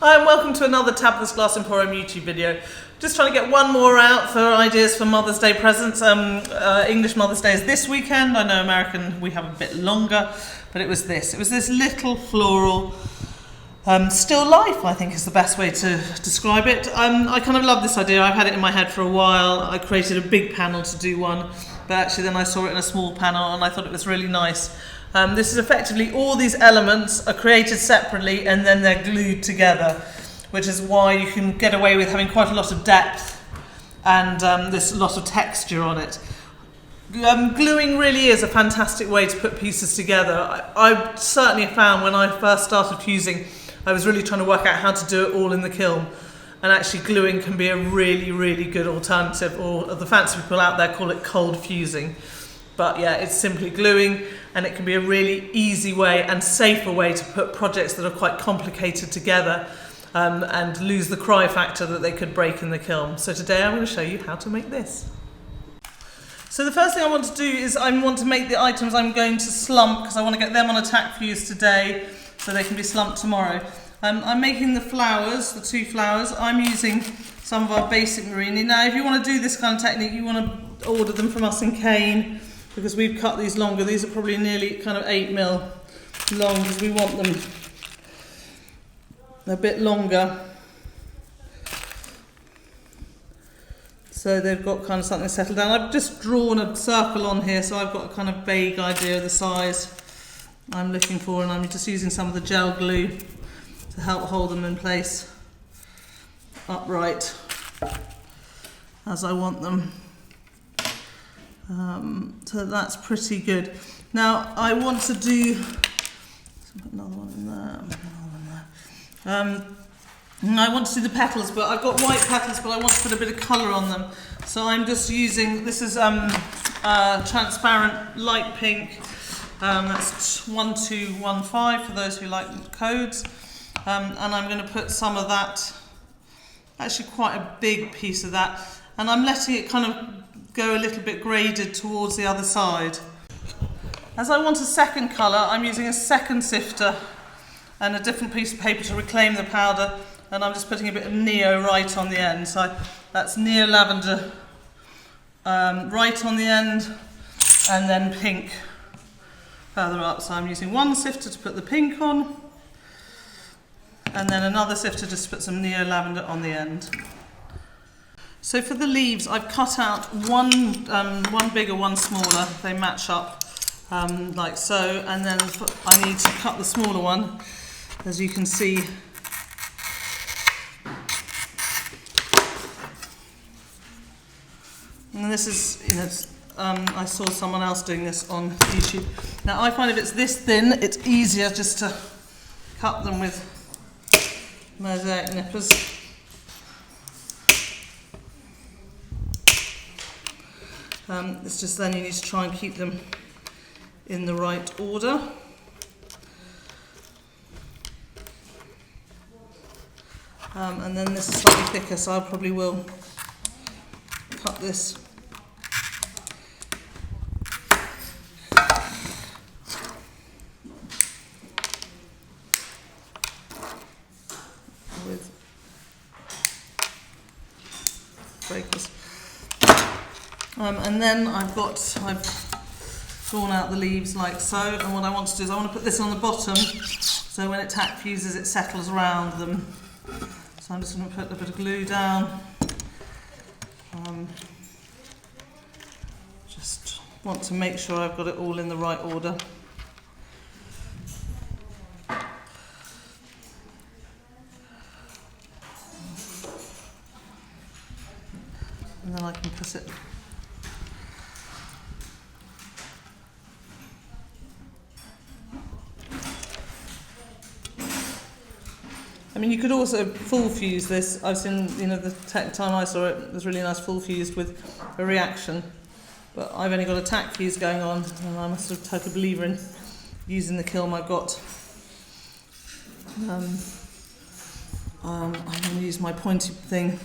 Hi and welcome to another Tabitha's Glass Emporium YouTube video. Just trying to get one more out for ideas for Mother's Day presents. English Mother's Day is this weekend. I know American we have a bit longer, but it was this. It was this little floral still life, I think is the best way to describe it. I kind of love this idea. I've had it in my head for a while. I created a big panel to do one, but actually then I saw it in a small panel and I thought it was really nice. This is effectively all these elements are created separately and then they're glued together, which is why you can get away with having quite a lot of depth and there's a lot of texture on it. Gluing really is a fantastic way to put pieces together. I certainly found when I first started fusing, I was really trying to work out how to do it all in the kiln, and actually gluing can be a really, really good alternative, or the fancy people out there call it cold fusing. But yeah, it's simply gluing, and it can be a really easy way and safer way to put projects that are quite complicated together and lose the cry factor that they could break in the kiln. So today I'm going to show you how to make this. So the first thing I want to do is I want to make the items I'm going to slump, because I want to get them on a tack fuse today so they can be slumped tomorrow. I'm making the flowers, the two flowers. I'm using some of our basic Marini. Now if you want to do this kind of technique, you want to order them from us in cane, because we've cut these longer. These are probably nearly kind of 8mm long, because we want them a bit longer. So they've got kind of something settled down. I've just drawn a circle on here, so I've got a kind of vague idea of the size I'm looking for, and I'm just using some of the gel glue to help hold them in place upright as I want them. So that's pretty good. Now I want to do another one in there, another one there. I want to do the petals, but I've got white petals, but I want to put a bit of colour on them. So I'm just using, this is transparent light pink. That's 1215 for those who like codes. And I'm going to put some of that, actually quite a big piece of that, and I'm letting it kind of go a little bit graded towards the other side. As I want a second colour, I'm using a second sifter and a different piece of paper to reclaim the powder, and I'm just putting a bit of neo right on the end. So that's neo lavender right on the end, and then pink further up. So I'm using one sifter to put the pink on, and then another sifter just to put some neo lavender on the end. So for the leaves, I've cut out one bigger, one smaller. They match up like so, and then I need to cut the smaller one, as you can see. And this is, you know, I saw someone else doing this on YouTube. Now I find if it's this thin, it's easier just to cut them with mosaic nippers. It's just then you need to try and keep them in the right order. And then this is slightly thicker, so I probably will cut this with breakers. And then I've drawn out the leaves like so, and what I want to do is I want to put this on the bottom, so when it tack fuses it settles around them. So I'm just going to put a bit of glue down. Just want to make sure I've got it all in the right order. And then I can put it . I mean, you could also full fuse this. I've seen, you know, the time I saw it was really nice full fused with a reaction. But I've only got a tack fuse going on, and I'm a sort of total believer in using the kiln I've got. I'm going to use my pointy thing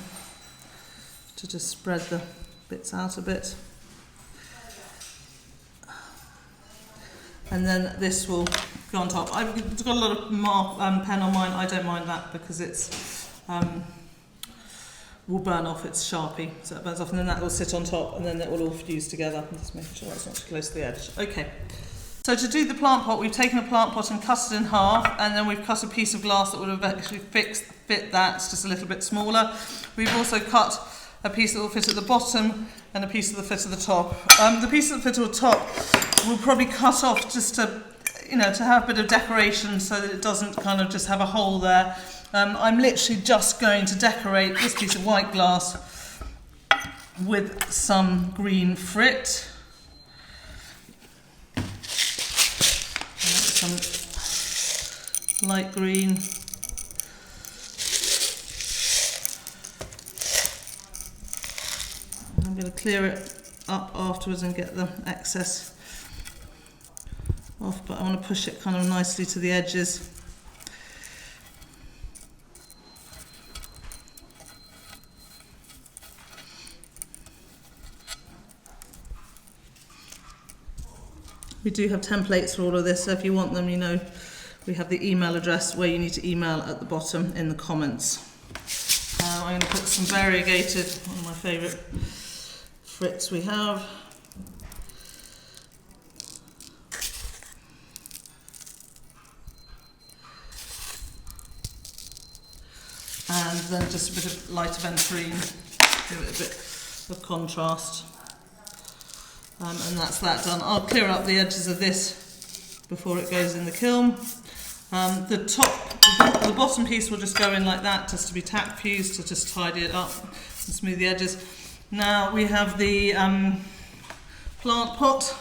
to just spread the bits out a bit. And then this will go on top. I've got a lot of pen on mine. I don't mind that because it's will burn off. It's Sharpie, so it burns off, and then that will sit on top, and then it will all fuse together. I'm just making sure that's not too close to the edge. Okay. So to do the plant pot, we've taken a plant pot and cut it in half, and then we've cut a piece of glass that would have actually fit that. It's just a little bit smaller. We've also cut a piece that will fit at the bottom and a piece that will fit at the top. The piece that will fit at the top we'll probably cut off just to, you know, to have a bit of decoration so that it doesn't kind of just have a hole there. I'm literally just going to decorate this piece of white glass with some green frit. Some light green. I'm going to clear it up afterwards and get the excess off, but I want to push it kind of nicely to the edges. We do have templates for all of this, so if you want them, you know, we have the email address where you need to email at the bottom in the comments. I'm going to put some Variegated, one of my favourite frits we have. And then just a bit of light aventurine, give it a bit of contrast. And that's that done. I'll clear up the edges of this before it goes in the kiln. The bottom piece will just go in like that, just to be tack fused, to just tidy it up and smooth the edges. Now we have the plant pot.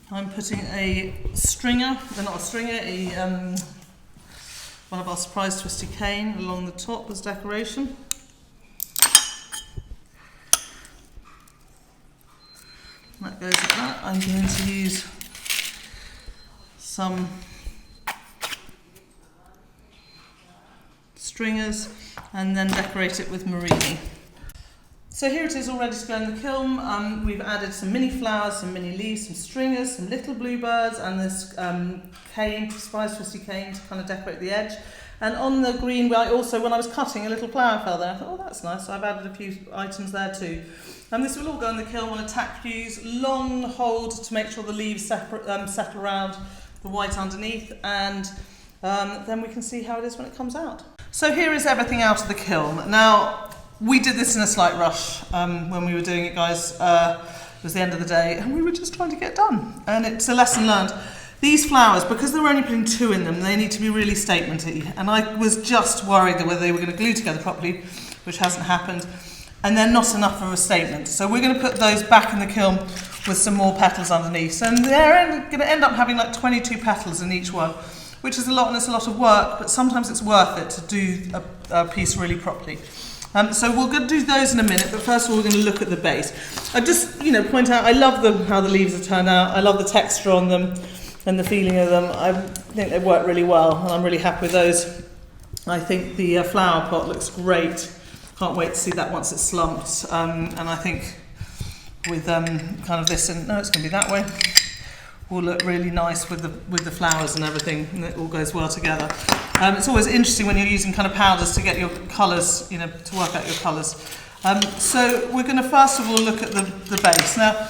I'm putting a stringer, not a stringer, one of our surprise twisty cane along the top as decoration. That goes like that. I'm going to use some stringers and then decorate it with marini. So here it is all ready to go in the kiln. We've added some mini flowers, some mini leaves, some stringers, some little bluebirds, and this cane, surprise twisty cane to kind of decorate the edge. And on the green, when I was cutting, a little flower fell there. I thought, oh, that's nice. So I've added a few items there too. And this will all go in the kiln on a tack fuse, long hold to make sure the leaves settle around the white underneath, and then we can see how it is when it comes out. So here is everything out of the kiln. Now, we did this in a slight rush when we were doing it, guys. It was the end of the day, and we were just trying to get done. And it's a lesson learned. These flowers, because they were only putting 2 in them, they need to be really statementy. And I was just worried that whether they were going to glue together properly, which hasn't happened. And they're not enough of a statement. So we're going to put those back in the kiln with some more petals underneath. And they're going to end up having like 22 petals in each one, which is a lot, and it's a lot of work, but sometimes it's worth it to do a piece really properly. So we're going to do those in a minute, but first of all we're going to look at the base. I just, point out, I love how the leaves have turned out. I love the texture on them and the feeling of them. I think they work really well, and I'm really happy with those. I think the flower pot looks great. Can't wait to see that once it's slumped. And I think with kind of this, and no, it's going to be that way, will look really nice with the flowers and everything, and it all goes well together. It's always interesting when you're using kind of powders to get your colours, to work out your colours. So we're going to first of all look at the base. Now,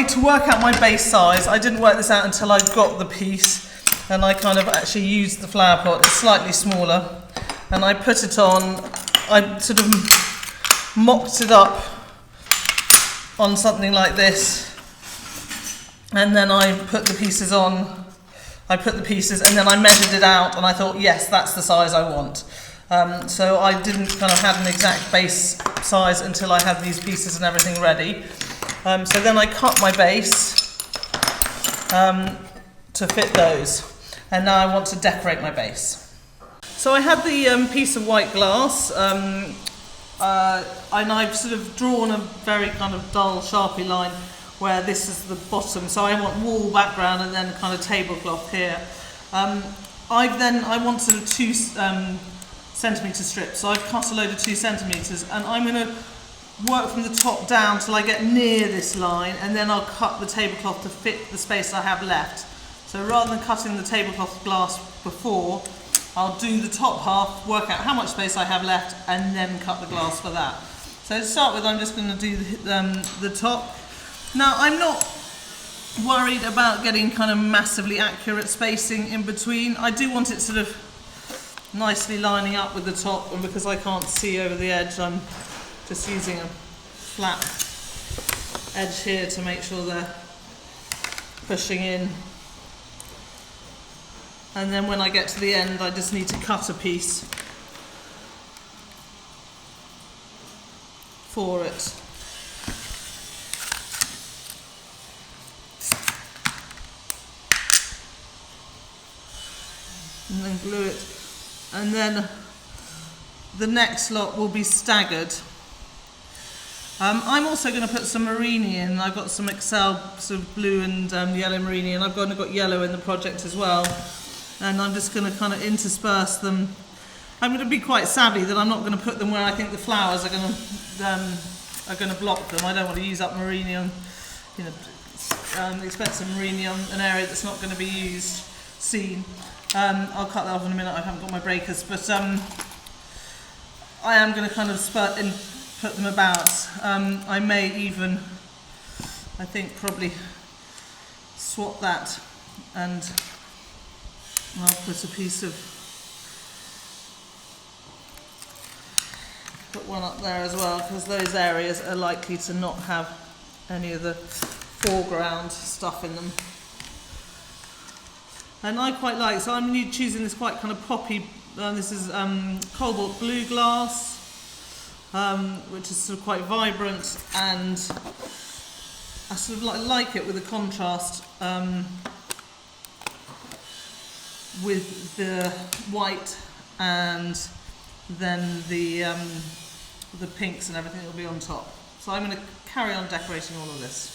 to work out my base size, I didn't work this out until I got the piece, and I kind of actually used the flower pot. It's slightly smaller, and I put it on. I sort of mocked it up on something like this, and then I put the pieces on. I put the pieces, and then I measured it out, and I thought, yes, that's the size I want. So I didn't kind of have an exact base size until I had these pieces and everything ready. So then I cut my base to fit those, and now I want to decorate my base. So I had the piece of white glass, and I've sort of drawn a very kind of dull Sharpie line where this is the bottom. So I want wall background and then kind of tablecloth here. I wanted a 2 centimetre strip, so I've cut a load of 2 centimetres, and I'm going to work from the top down till I get near this line, and then I'll cut the tablecloth to fit the space I have left. So rather than cutting the tablecloth glass before, I'll do the top half, work out how much space I have left, and then cut the glass for that. So to start with, I'm just going to do the top. Now, I'm not worried about getting kind of massively accurate spacing in between. I do want it sort of nicely lining up with the top, and because I can't see over the edge, I'm just using a flat edge here to make sure they're pushing in. And then when I get to the end, I just need to cut a piece for it. And then glue it. And then the next lot will be staggered. I'm also going to put some Marini in. I've got some Excel sort of blue and yellow Marini, and I've got yellow in the project as well. And I'm just going to kind of intersperse them. I'm going to be quite savvy that I'm not going to put them where I think the flowers are going to block them. I don't want to use up Marini on, expensive Marini on an area that's not going to be seen. I'll cut that off in a minute. I haven't got my breakers, but I am going to kind of put them about. I may even, I think, probably swap that, and I'll put a piece of, put one up there as well, because those areas are likely to not have any of the foreground stuff in them. And I quite like, so I'm choosing this quite kind of poppy, this is cobalt blue glass, which is sort of quite vibrant, and I sort of like it with the contrast with the white, and then the pinks and everything that will be on top. So I'm going to carry on decorating all of this.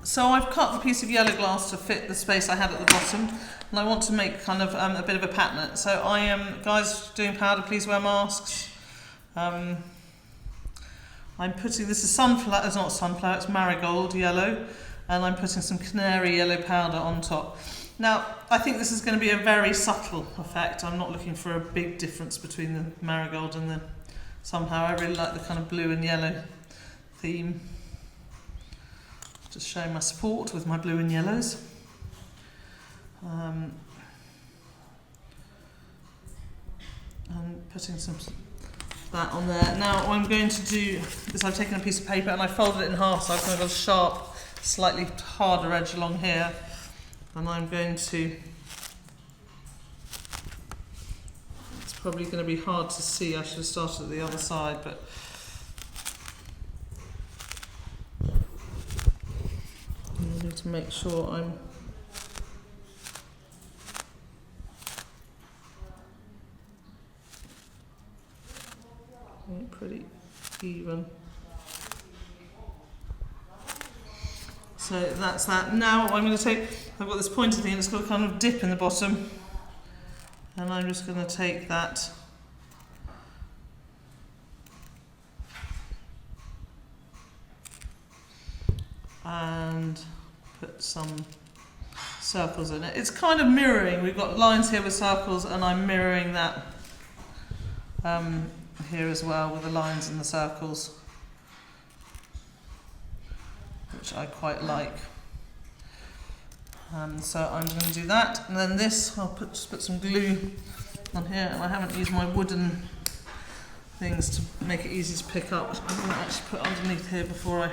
So I've cut the piece of yellow glass to fit the space I had at the bottom, and I want to make kind of a bit of a pattern. So I am, guys doing powder, please wear masks. I'm putting, this is sunflower, it's not sunflower, it's marigold yellow, and I'm putting some canary yellow powder on top. Now, I think this is going to be a very subtle effect. I'm not looking for a big difference between the marigold and the somehow. I really like the kind of blue and yellow theme. Just showing my support with my blue and yellows. And putting some that on there. Now what I'm going to do is I've taken a piece of paper and I folded it in half, so I've kind of got a sharp, slightly harder edge along here. And I'm going to, it's probably going to be hard to see, I should have started at the other side, but I need to make sure I'm pretty even. So that's that. Now what I'm going to take, I've got this pointed thing and it's got a kind of dip in the bottom, and I'm just going to take that and put some circles in it. It's kind of mirroring, we've got lines here with circles, and I'm mirroring that here as well with the lines and the circles, which I quite like. So I'm going to do that, and then this, I'll just put some glue on here, and I haven't used my wooden things to make it easy to pick up. I'm going to actually put underneath here before I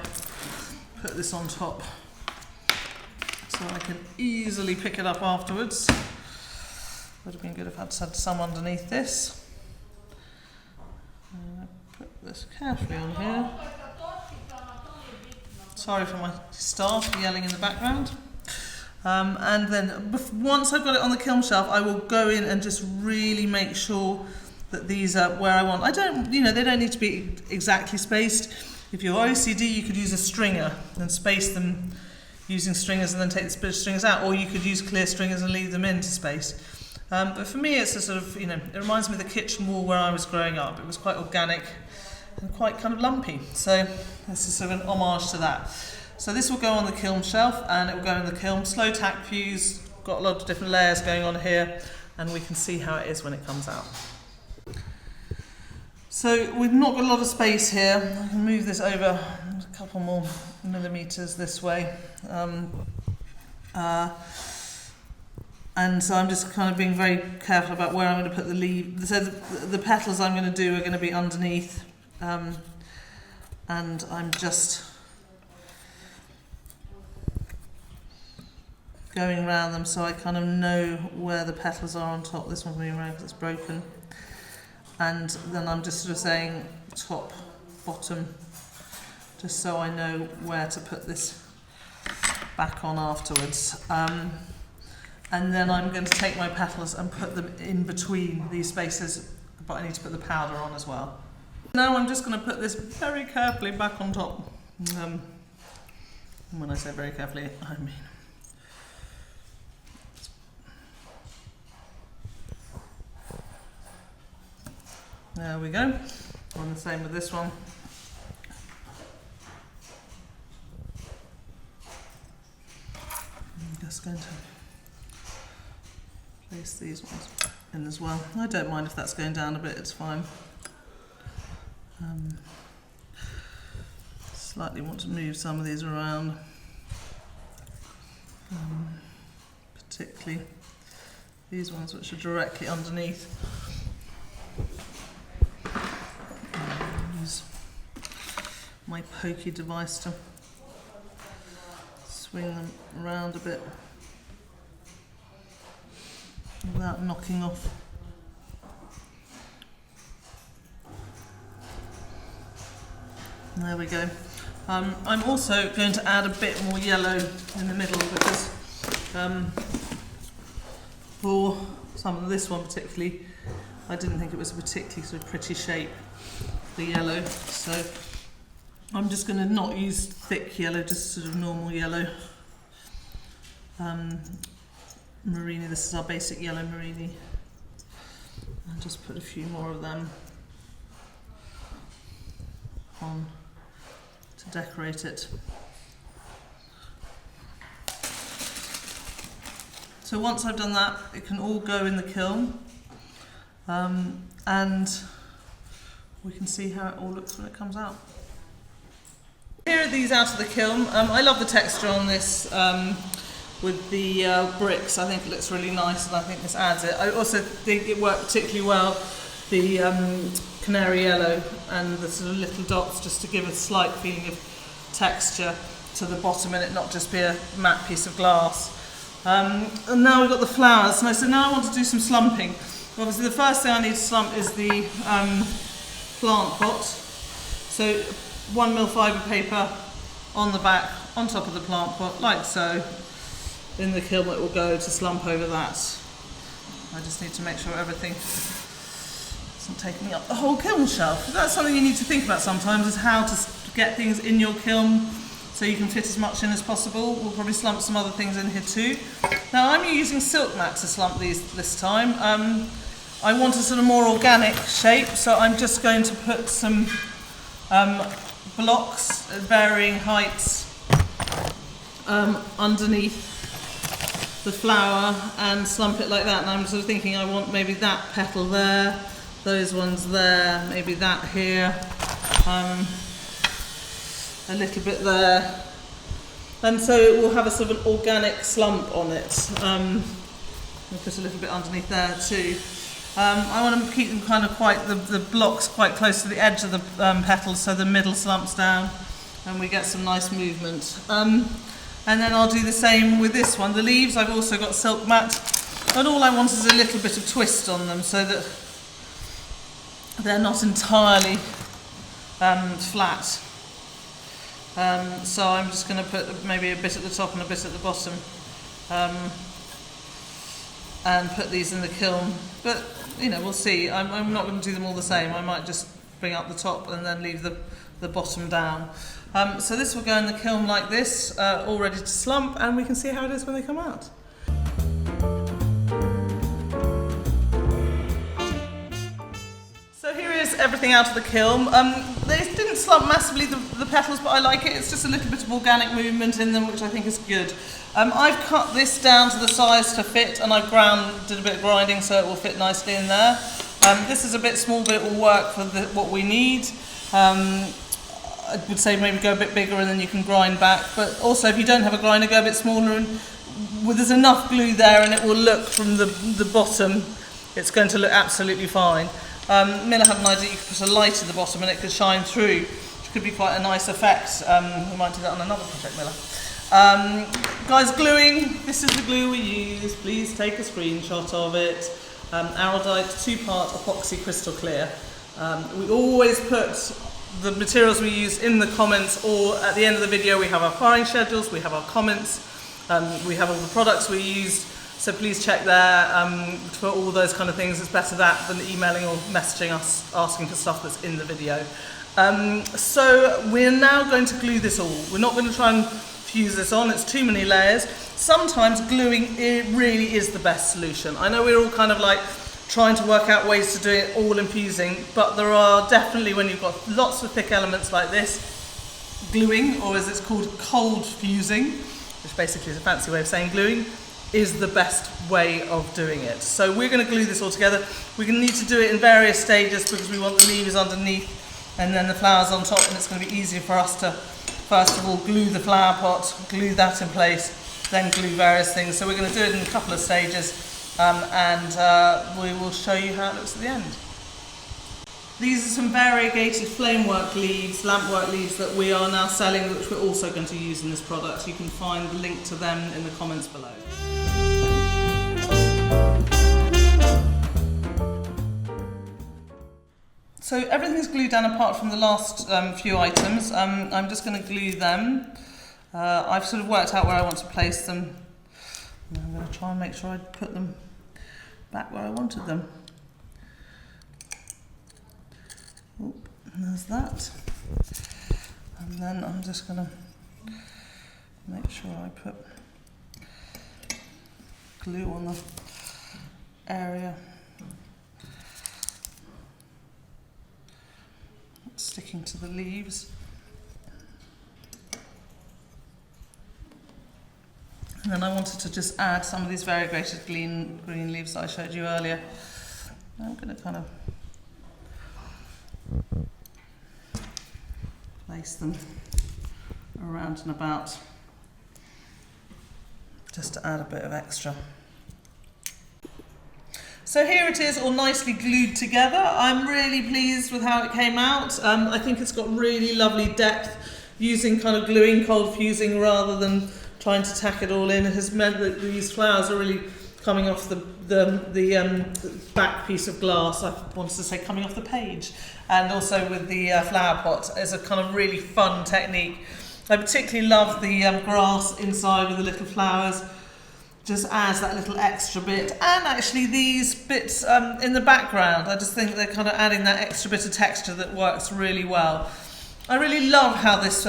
put this on top, so I can easily pick it up afterwards. Would have been good if I'd had some underneath this. Put this carefully on here. Sorry for my staff yelling in the background. And then once I've got it on the kiln shelf, I will go in and just really make sure that these are where I want. I don't, they don't need to be exactly spaced. If you're OCD, you could use a stringer and space them using stringers and then take the split stringers out, or you could use clear stringers and leave them in to space. But for me, it's a sort of, it reminds me of the kitchen wall where I was growing up. It was quite organic and quite kind of lumpy. So this is sort of an homage to that. So this will go on the kiln shelf and it will go in the kiln. Slow tack fuse, got a lot of different layers going on here, and we can see how it is when it comes out. So we've not got a lot of space here. I can move this over a couple more millimeters this way. And so I'm just kind of being very careful about where I'm going to put the leaf. So the petals I'm going to do are going to be underneath. And I'm just going around them so I kind of know where the petals are on top. This one's moving around because it's broken. And then I'm just sort of saying top, bottom, just so I know where to put this back on afterwards. And then I'm going to take my petals and put them in between these spaces, but I need to put the powder on as well. Now I'm just going to put this very carefully back on top. And when I say very carefully, I mean... There we go. And the same with this one. I'm just going to place these ones in as well. I don't mind if that's going down a bit, it's fine. Slightly want to move some of these around, particularly these ones which are directly underneath. Use my pokey device to swing them around a bit without knocking off. There we go. I'm also going to add a bit more yellow in the middle because for some of this one particularly, I didn't think it was a particularly sort of pretty shape, the yellow. So I'm just going to not use thick yellow, just sort of normal yellow. Marini, this is our basic yellow Marini. I'll just put a few more of them on to decorate it. So once I've done that, it can all go in the kiln, and we can see how it all looks when it comes out. Here are these out of the kiln. I love the texture on this with the bricks. I think it looks really nice, and I think this adds it. I also think it worked particularly well, the canary yellow and the sort of little dots, just to give a slight feeling of texture to the bottom and it not just be a matte piece of glass. And now we've got the flowers, so now I want to do some slumping. Obviously the first thing I need to slump is the plant pot. So 1mm fibre paper on the back, on top of the plant pot, like so. In the kiln it will go to slump over that. I just need to make sure everything isn't taking up the whole kiln shelf. That's something you need to think about sometimes, is how to get things in your kiln so you can fit as much in as possible. We'll probably slump some other things in here too. Now I'm using silk mat to slump these this time. I want a sort of more organic shape, so I'm just going to put some blocks at varying heights underneath the flower and slump it like that. And I'm sort of thinking I want maybe that petal there, those ones there, maybe that here, a little bit there, and so it will have a sort of an organic slump on it. I'll put a little bit underneath there too. I want to keep them kind of quite, the blocks quite close to the edge of the petals, so the middle slumps down and we get some nice movement. And then I'll do the same with this one. The leaves, I've also got silk mat, and all I want is a little bit of twist on them so that they're not entirely flat. So I'm just going to put maybe a bit at the top and a bit at the bottom. and put these in the kiln. But you know, we'll see. I'm not going to do them all the same. I might just bring up the top and then leave the bottom down. So this will go in the kiln like this, all ready to slump, and we can see how it is when they come out. So here is everything out of the kiln. They didn't slump massively, the petals, but I like it. It's just a little bit of organic movement in them, which I think is good. I've cut this down to the size to fit, and I've did a bit of grinding so it will fit nicely in there. This is a bit small, but it will work for what we need. I would say maybe go a bit bigger and then you can grind back. But also, if you don't have a grinder, go a bit smaller, and there's enough glue there, and it will look from the bottom, it's going to look absolutely fine. Miller had an idea you could put a light at the bottom and it could shine through, which could be quite a nice effect. We might do that on another project, Miller. Guys, gluing, this is the glue we use. Please take a screenshot of it. Araldite 2-part epoxy crystal clear. We always put the materials we use in the comments, or at the end of the video we have our firing schedules, we have our comments, we have all the products we use. So please check there for all those kind of things. It's better that than emailing or messaging us asking for stuff that's in the video. So we're now going to glue this all. We're not going to try and fuse this on, it's too many layers. Sometimes gluing, it really is the best solution. I know we're all kind of like trying to work out ways to do it all in fusing, but there are definitely, when you've got lots of thick elements like this, gluing, or as it's called, cold fusing, which basically is a fancy way of saying gluing, is the best way of doing it. So we're going to glue this all together. We're going to need to do it in various stages because we want the leaves underneath and then the flowers on top, and it's going to be easier for us to first of all glue the flower pot, glue that in place, then glue various things. So we're going to do it in a couple of stages, and we will show you how it looks at the end. These are some variegated flamework leaves, lampwork leaves that we are now selling, which we're also going to use in this product. You can find the link to them in the comments below. So everything's glued down apart from the last few items. I'm just going to glue them. I've sort of worked out where I want to place them. I'm going to try and make sure I put them back where I wanted them. Oop, there's that. And then I'm just going to make sure I put glue on the area sticking to the leaves. And then I wanted to just add some of these variegated green leaves that I showed you earlier. I'm going to kind of place them around and about just to add a bit of extra. So here it is, all nicely glued together. I'm really pleased with how it came out. I think it's got really lovely depth. Using kind of gluing, cold fusing rather than trying to tack it all in has meant that these flowers are really coming off the back piece of glass. I wanted to say coming off the page. And also with the flower pot as a kind of really fun technique. I particularly love the grass inside with the little flowers. Just adds that little extra bit, and actually these bits in the background, I just think they're kind of adding that extra bit of texture that works really well. I really love how this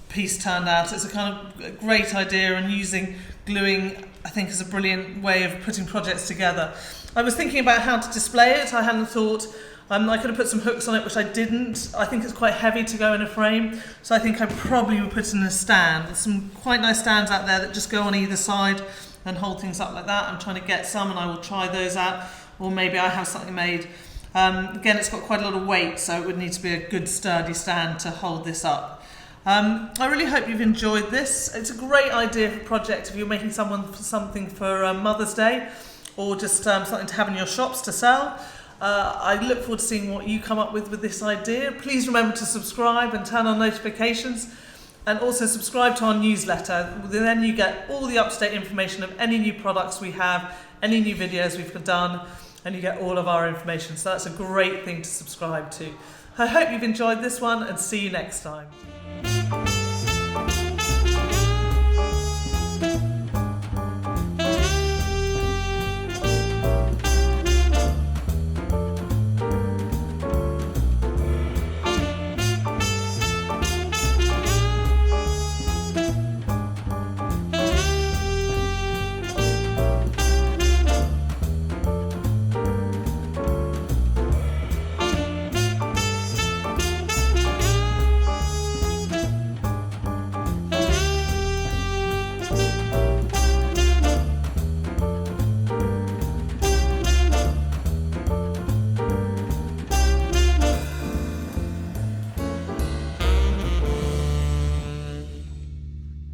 piece turned out. It's a kind of great idea, and using gluing I think is a brilliant way of putting projects together. I was thinking about how to display it. I hadn't thought. I could have put some hooks on it, which I didn't. I think it's quite heavy to go in a frame, so I think I probably would put it in a stand. There's some quite nice stands out there that just go on either side and hold things up like that. I'm trying to get some, and I will try those out, or maybe I have something made. Again, it's got quite a lot of weight, so it would need to be a good sturdy stand to hold this up. I really hope you've enjoyed this. It's a great idea for a project if you're making something for Mother's Day, or just something to have in your shops to sell. I look forward to seeing what you come up with this idea. Please remember to subscribe and turn on notifications, and also subscribe to our newsletter. Then you get all the up-to-date information of any new products we have, any new videos we've done, and you get all of our information. So that's a great thing to subscribe to. I hope you've enjoyed this one, and see you next time.